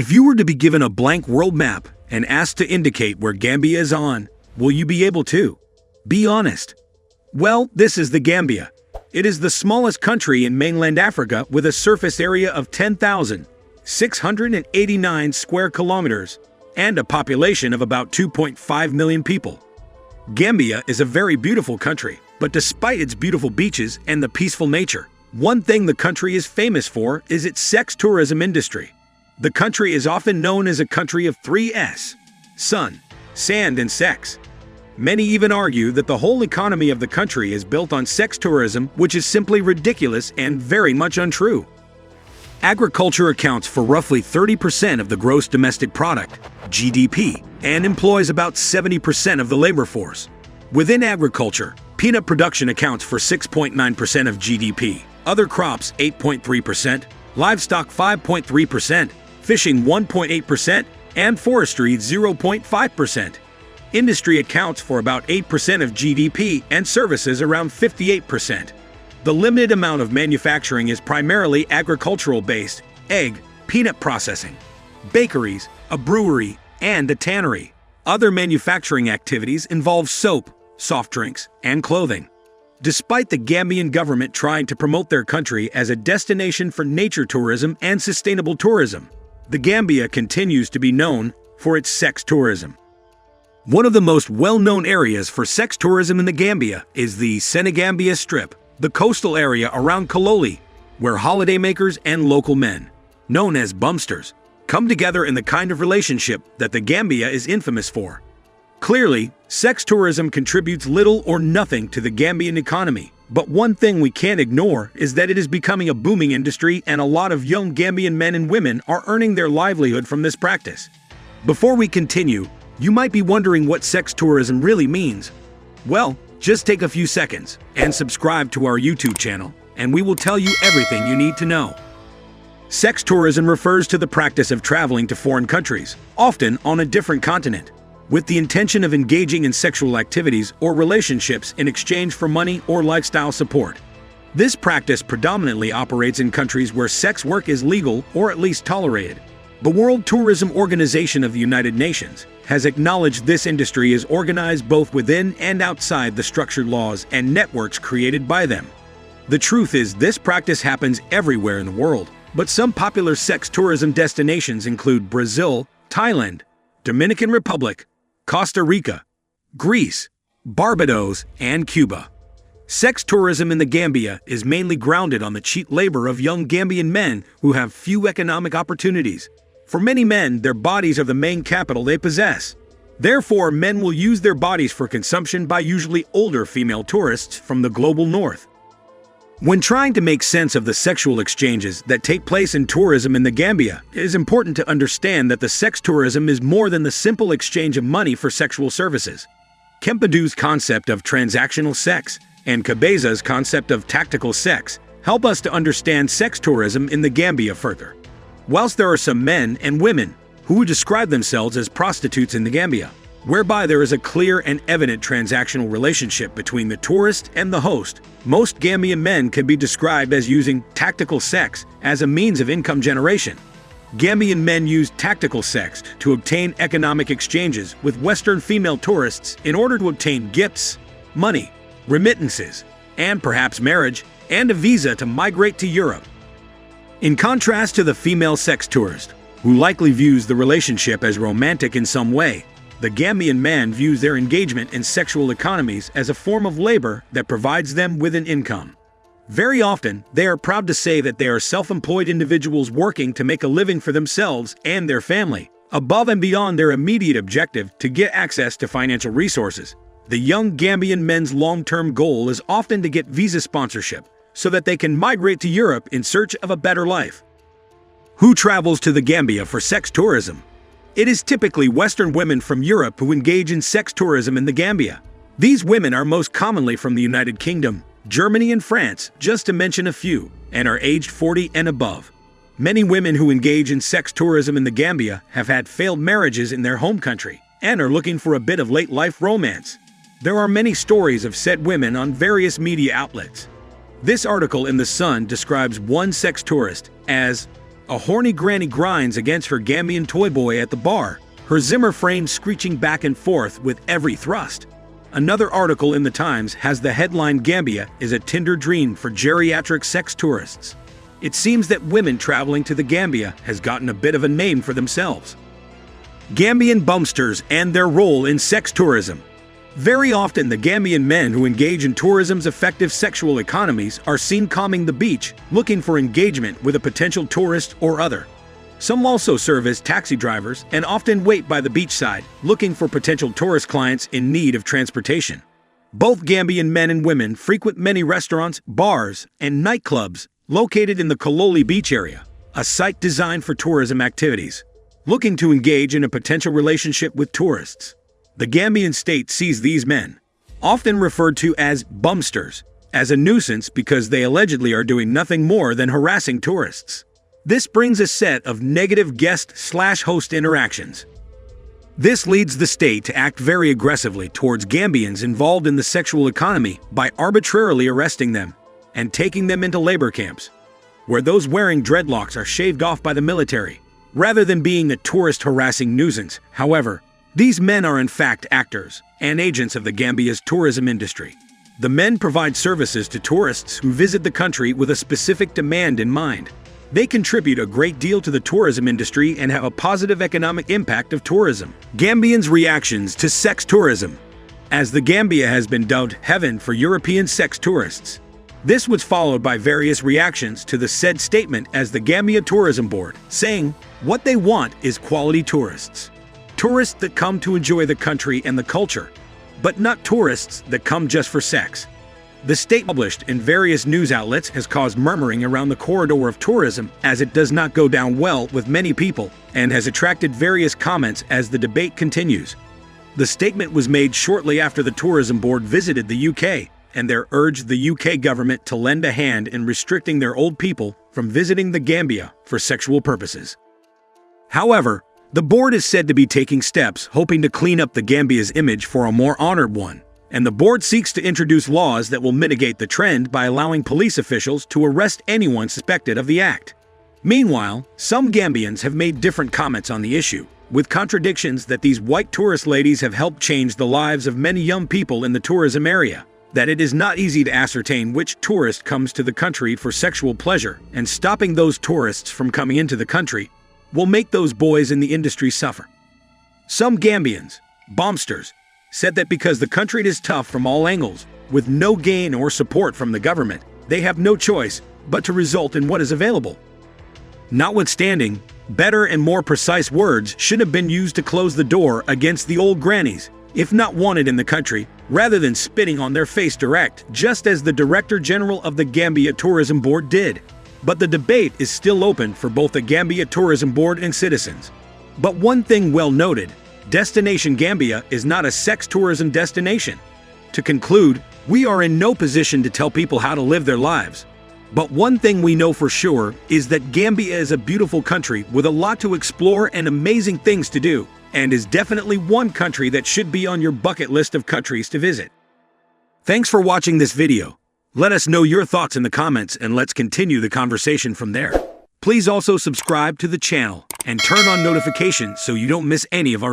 If you were to be given a blank world map and asked to indicate where Gambia is on, will you be able to? Be honest. Well, this is the Gambia. It is the smallest country in mainland Africa with a surface area of 10,689 square kilometers and a population of about 2.5 million people. Gambia is a very beautiful country, but despite its beautiful beaches and the peaceful nature, one thing the country is famous for is its sex tourism industry. The country is often known as a country of 3S: sun, sand, and sex. Many even argue that the whole economy of the country is built on sex tourism, which is simply ridiculous and very much untrue. Agriculture accounts for roughly 30% of the gross domestic product, GDP, and employs about 70% of the labor force. Within agriculture, peanut production accounts for 6.9% of GDP, other crops 8.3%, livestock 5.3%, fishing 1.8%, and forestry 0.5%. Industry accounts for about 8% of GDP and services around 58%. The limited amount of manufacturing is primarily agricultural-based: egg, peanut processing, bakeries, a brewery, and a tannery. Other manufacturing activities involve soap, soft drinks, and clothing. Despite the Gambian government trying to promote their country as a destination for nature tourism and sustainable tourism, the Gambia continues to be known for its sex tourism. One of the most well-known areas for sex tourism in the Gambia is the Senegambia Strip, the coastal area around Kololi, where holidaymakers and local men, known as bumsters, come together in the kind of relationship that the Gambia is infamous for. Clearly, sex tourism contributes little or nothing to the Gambian economy, but one thing we can't ignore is that it is becoming a booming industry and a lot of young Gambian men and women are earning their livelihood from this practice. Before we continue, you might be wondering what sex tourism really means. Well, just take a few seconds and subscribe to our YouTube channel, and we will tell you everything you need to know. Sex tourism refers to the practice of traveling to foreign countries, often on a different continent, with the intention of engaging in sexual activities or relationships in exchange for money or lifestyle support. This practice predominantly operates in countries where sex work is legal or at least tolerated. The World Tourism Organization of the United Nations has acknowledged this industry is organized both within and outside the structured laws and networks created by them. The truth is, this practice happens everywhere in the world, but some popular sex tourism destinations include Brazil, Thailand, Dominican Republic, Costa Rica, Greece, Barbados, and Cuba. Sex tourism in the Gambia is mainly grounded on the cheap labor of young Gambian men who have few economic opportunities. For many men, their bodies are the main capital they possess. Therefore, men will use their bodies for consumption by usually older female tourists from the global north. When trying to make sense of the sexual exchanges that take place in tourism in the Gambia, it is important to understand that the sex tourism is more than the simple exchange of money for sexual services. Kempedu's concept of transactional sex and Kabeza's concept of tactical sex help us to understand sex tourism in the Gambia further. Whilst there are some men and women who would describe themselves as prostitutes in the Gambia, whereby there is a clear and evident transactional relationship between the tourist and the host, most Gambian men can be described as using tactical sex as a means of income generation. Gambian men use tactical sex to obtain economic exchanges with Western female tourists in order to obtain gifts, money, remittances, and perhaps marriage, and a visa to migrate to Europe. In contrast to the female sex tourist, who likely views the relationship as romantic in some way, the Gambian man views their engagement in sexual economies as a form of labor that provides them with an income. Very often, they are proud to say that they are self-employed individuals working to make a living for themselves and their family, above and beyond their immediate objective to get access to financial resources. The young Gambian men's long-term goal is often to get visa sponsorship, so that they can migrate to Europe in search of a better life. Who travels to the Gambia for sex tourism? It is typically Western women from Europe who engage in sex tourism in the Gambia. These women are most commonly from the United Kingdom, Germany, and France, just to mention a few, and are aged 40 and above. Many women who engage in sex tourism in the Gambia have had failed marriages in their home country and are looking for a bit of late-life romance. There are many stories of said women on various media outlets. This article in The Sun describes one sex tourist as A horny granny grinds against her Gambian toy boy at the bar, her Zimmer frame screeching back and forth with every thrust. Another article in the Times has the headline "Gambia is a Tinder dream for geriatric sex tourists." It seems that women traveling to the Gambia has gotten a bit of a name for themselves. Gambian bumsters and their role in sex tourism. Very often, the Gambian men who engage in tourism's effective sexual economies are seen combing the beach, looking for engagement with a potential tourist or other. Some also serve as taxi drivers and often wait by the beachside, looking for potential tourist clients in need of transportation. Both Gambian men and women frequent many restaurants, bars, and nightclubs located in the Kololi Beach area, a site designed for tourism activities, looking to engage in a potential relationship with tourists. The Gambian state sees these men, often referred to as bumsters, as a nuisance because they allegedly are doing nothing more than harassing tourists. This brings a set of negative guest/host interactions. This leads the state to act very aggressively towards Gambians involved in the sexual economy by arbitrarily arresting them and taking them into labor camps, where those wearing dreadlocks are shaved off by the military, rather than being a tourist-harassing nuisance. However, these men are in fact actors and agents of the Gambia's tourism industry. The men provide services to tourists who visit the country with a specific demand in mind. They contribute a great deal to the tourism industry and have a positive economic impact of tourism. Gambians' reactions to sex tourism. As the Gambia has been dubbed heaven for European sex tourists, this was followed by various reactions to the said statement as the Gambia Tourism Board, saying what they want is quality tourists. Tourists that come to enjoy the country and the culture, but not tourists that come just for sex. The state published in various news outlets has caused murmuring around the corridor of tourism as it does not go down well with many people and has attracted various comments as the debate continues. The statement was made shortly after the Tourism Board visited the UK, and they urged the UK government to lend a hand in restricting their old people from visiting the Gambia for sexual purposes. However, the board is said to be taking steps hoping to clean up the Gambia's image for a more honored one, and the board seeks to introduce laws that will mitigate the trend by allowing police officials to arrest anyone suspected of the act. Meanwhile, some Gambians have made different comments on the issue, with contradictions that these white tourist ladies have helped change the lives of many young people in the tourism area, that it is not easy to ascertain which tourist comes to the country for sexual pleasure, and stopping those tourists from coming into the country will make those boys in the industry suffer. Some Gambians, bombsters, said that because the country is tough from all angles, with no gain or support from the government, they have no choice but to result in what is available. Notwithstanding, better and more precise words should have been used to close the door against the old grannies, if not wanted in the country, rather than spitting on their face direct, just as the Director General of the Gambia Tourism Board did. But the debate is still open for both the Gambia Tourism Board and citizens. But one thing well noted, Destination Gambia is not a sex tourism destination. To conclude, we are in no position to tell people how to live their lives. But one thing we know for sure is that Gambia is a beautiful country with a lot to explore and amazing things to do, and is definitely one country that should be on your bucket list of countries to visit. Thanks for watching this video. Let us know your thoughts in the comments and let's continue the conversation from there. Please also subscribe to the channel and turn on notifications so you don't miss any of our